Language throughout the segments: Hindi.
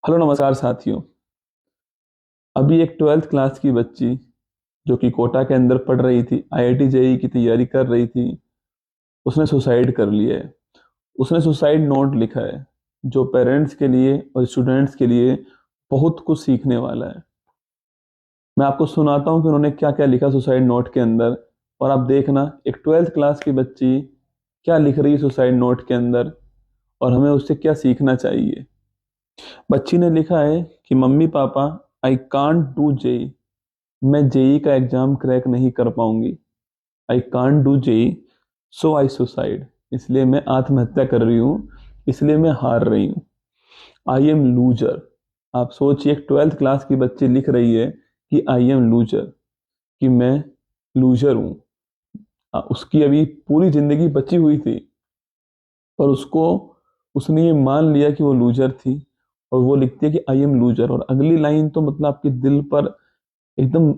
हेलो नमस्कार साथियों। अभी एक 12th क्लास की बच्ची जो कि कोटा के अंदर पढ़ रही थी, आईआईटी जेईई की तैयारी कर रही थी, उसने सुसाइड कर लिया है। उसने सुसाइड नोट लिखा है जो पेरेंट्स के लिए और स्टूडेंट्स के लिए बहुत कुछ सीखने वाला है। मैं आपको सुनाता हूँ कि उन्होंने क्या क्या लिखा सुसाइड नोट के अंदर, और आप देखना एक 12th क्लास की बच्ची क्या लिख रही है सुसाइड नोट के अंदर, और हमें उससे क्या सीखना चाहिए। बच्ची ने लिखा है कि मम्मी पापा, आई कांट डू जेई, मैं जेई का एग्जाम क्रैक नहीं कर पाऊंगी। I can't do JEE, so I suicide, इसलिए मैं आत्महत्या कर रही हूँ, इसलिए मैं हार रही हूँ। I am loser. आप सोचिए, एक 12th क्लास की बच्ची लिख रही है कि आई एम लूजर, कि मैं लूजर हूँ। उसकी अभी पूरी जिंदगी बची हुई थी, पर उसने ये मान लिया कि वो लूजर थी, और वो लिखती है कि आई एम लूजर। और अगली लाइन तो मतलब आपके दिल पर एकदम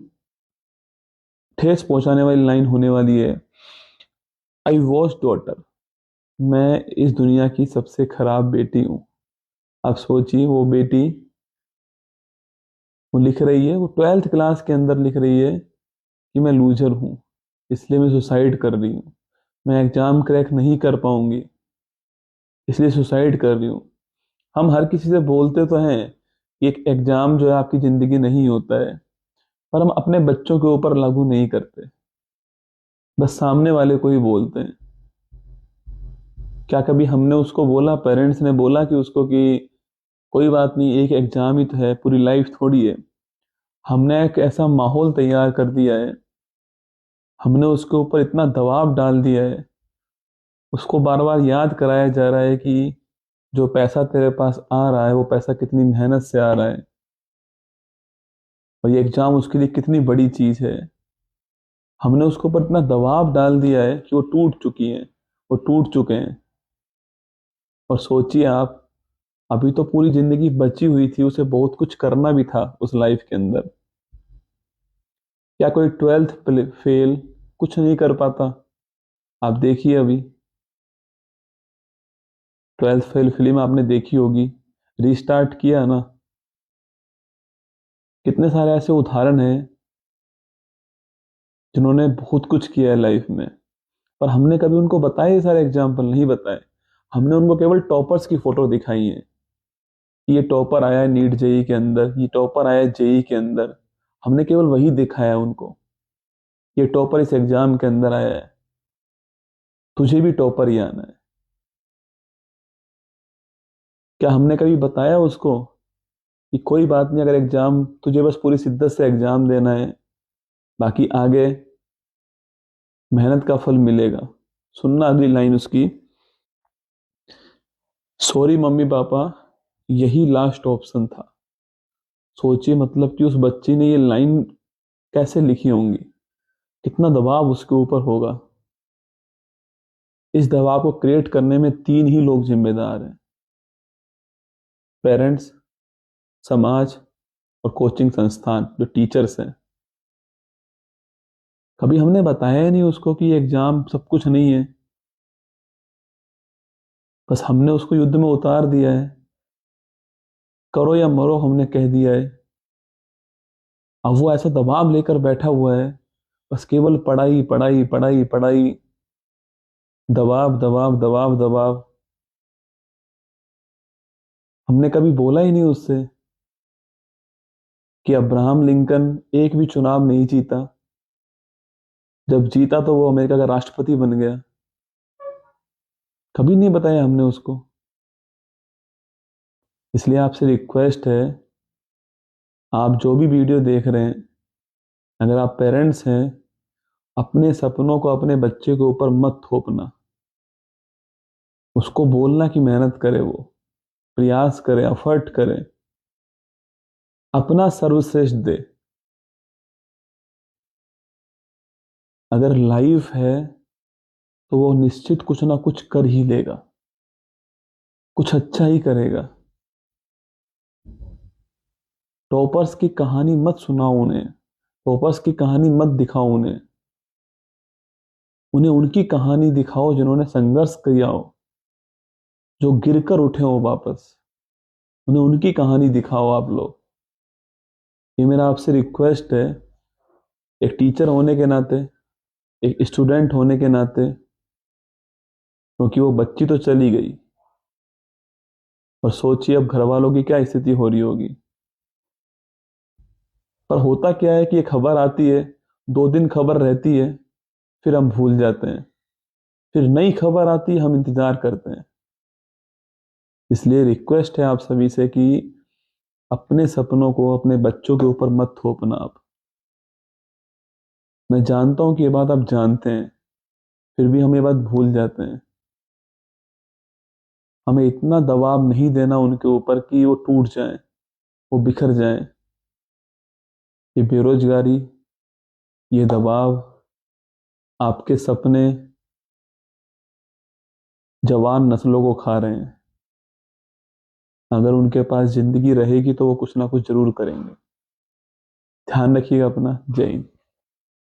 ठेस पहुंचाने वाली लाइन होने वाली है। आई वॉज डॉटर, मैं इस दुनिया की सबसे खराब बेटी हूँ। आप सोचिए, वो बेटी वो लिख रही है, वो 12th क्लास के अंदर लिख रही है कि मैं लूजर हूँ, इसलिए मैं सुसाइड कर रही हूँ। मैं एग्जाम क्रैक नहीं कर पाऊंगी, इसलिए सुसाइड कर रही हूँ। हम हर किसी से बोलते तो हैं कि एक एग्जाम जो है आपकी जिंदगी नहीं होता है, पर हम अपने बच्चों के ऊपर लागू नहीं करते, बस सामने वाले को ही बोलते हैं। क्या कभी हमने उसको बोला, पेरेंट्स ने बोला कि उसको कि कोई बात नहीं, एक एग्जाम ही तो है, पूरी लाइफ थोड़ी है। हमने एक ऐसा माहौल तैयार कर दिया है, हमने उसके ऊपर इतना दबाव डाल दिया है, उसको बार बार याद कराया जा रहा है कि जो पैसा तेरे पास आ रहा है वो पैसा कितनी मेहनत से आ रहा है, और ये एग्जाम उसके लिए कितनी बड़ी चीज है। हमने उसके ऊपर इतना दबाव डाल दिया है कि वो टूट चुकी हैं, वो टूट चुके हैं। और सोचिए आप, अभी तो पूरी जिंदगी बची हुई थी, उसे बहुत कुछ करना भी था उस लाइफ के अंदर। क्या कोई 12th फेल कुछ नहीं कर पाता? आप देखिए, अभी 12th फेल फिल्म आपने देखी होगी, रीस्टार्ट किया ना। कितने सारे ऐसे उदाहरण हैं जिन्होंने बहुत कुछ किया है लाइफ में, पर हमने कभी उनको बताए, ये सारे एग्जाम्पल नहीं बताए। हमने उनको केवल टॉपर्स की फोटो दिखाई है कि ये टॉपर आया है नीट जेई के अंदर, ये टॉपर आया है जेई के अंदर। हमने केवल वही दिखाया उनको, ये टॉपर इस एग्जाम के अंदर आया है, तुझे भी टॉपर ही आना है। क्या हमने कभी बताया उसको कि कोई बात नहीं, अगर एग्जाम तुझे बस पूरी शिद्दत से एग्जाम देना है, बाकी आगे मेहनत का फल मिलेगा। सुनना अगली लाइन उसकी, सॉरी मम्मी पापा, यही लास्ट ऑप्शन था। सोचिए, मतलब कि उस बच्ची ने ये लाइन कैसे लिखी होंगी, कितना दबाव उसके ऊपर होगा। इस दबाव को क्रिएट करने में तीन ही लोग जिम्मेदार हैं: पेरेंट्स, समाज, और कोचिंग संस्थान जो टीचर्स हैं। कभी हमने बताया ही नहीं उसको कि एग्जाम सब कुछ नहीं है, बस हमने उसको युद्ध में उतार दिया है, करो या मरो हमने कह दिया है। अब वो ऐसा दबाव लेकर बैठा हुआ है, बस केवल पढ़ाई पढ़ाई पढ़ाई पढ़ाई, दबाव दबाव दबाव दबाव। हमने कभी बोला ही नहीं उससे कि अब्राहम लिंकन एक भी चुनाव नहीं जीता, जब जीता तो वो अमेरिका का राष्ट्रपति बन गया। कभी नहीं बताया हमने उसको। इसलिए आपसे रिक्वेस्ट है, आप जो भी वीडियो देख रहे हैं, अगर आप पेरेंट्स हैं, अपने सपनों को अपने बच्चे के ऊपर मत थोपना। उसको बोलना कि मेहनत करे, वो प्रयास करे, एफर्ट करे, अपना सर्वश्रेष्ठ दे। अगर लाइफ है तो वो निश्चित कुछ ना कुछ कर ही लेगा, कुछ अच्छा ही करेगा। टॉपर्स की कहानी मत सुनाओ उन्हें, टॉपर्स की कहानी मत दिखाओ उन्हें। उन्हें उनकी कहानी दिखाओ जिन्होंने संघर्ष किया हो, जो गिरकर उठे हो वापस। उन्हें उनकी कहानी दिखाओ आप लोग। ये मेरा आपसे रिक्वेस्ट है, एक टीचर होने के नाते, एक स्टूडेंट होने के नाते, क्योंकि वो बच्ची तो चली गई, और सोचिए अब घर वालों की क्या स्थिति हो रही होगी। पर होता क्या है कि ये खबर आती है, 2 दिन खबर रहती है, फिर हम भूल जाते हैं, फिर नई खबर आती है, हम इंतजार करते हैं। इसलिए रिक्वेस्ट है आप सभी से कि अपने सपनों को अपने बच्चों के ऊपर मत थोपना आप। मैं जानता हूं कि ये बात आप जानते हैं, फिर भी हम ये बात भूल जाते हैं। हमें इतना दबाव नहीं देना उनके ऊपर कि वो टूट जाएं, वो बिखर जाएं। ये बेरोजगारी, ये दबाव, आपके सपने जवान नस्लों को खा रहे हैं। अगर उनके पास जिंदगी रहेगी तो वो कुछ ना कुछ जरूर करेंगे। ध्यान रखिएगा अपना। जय हिंद।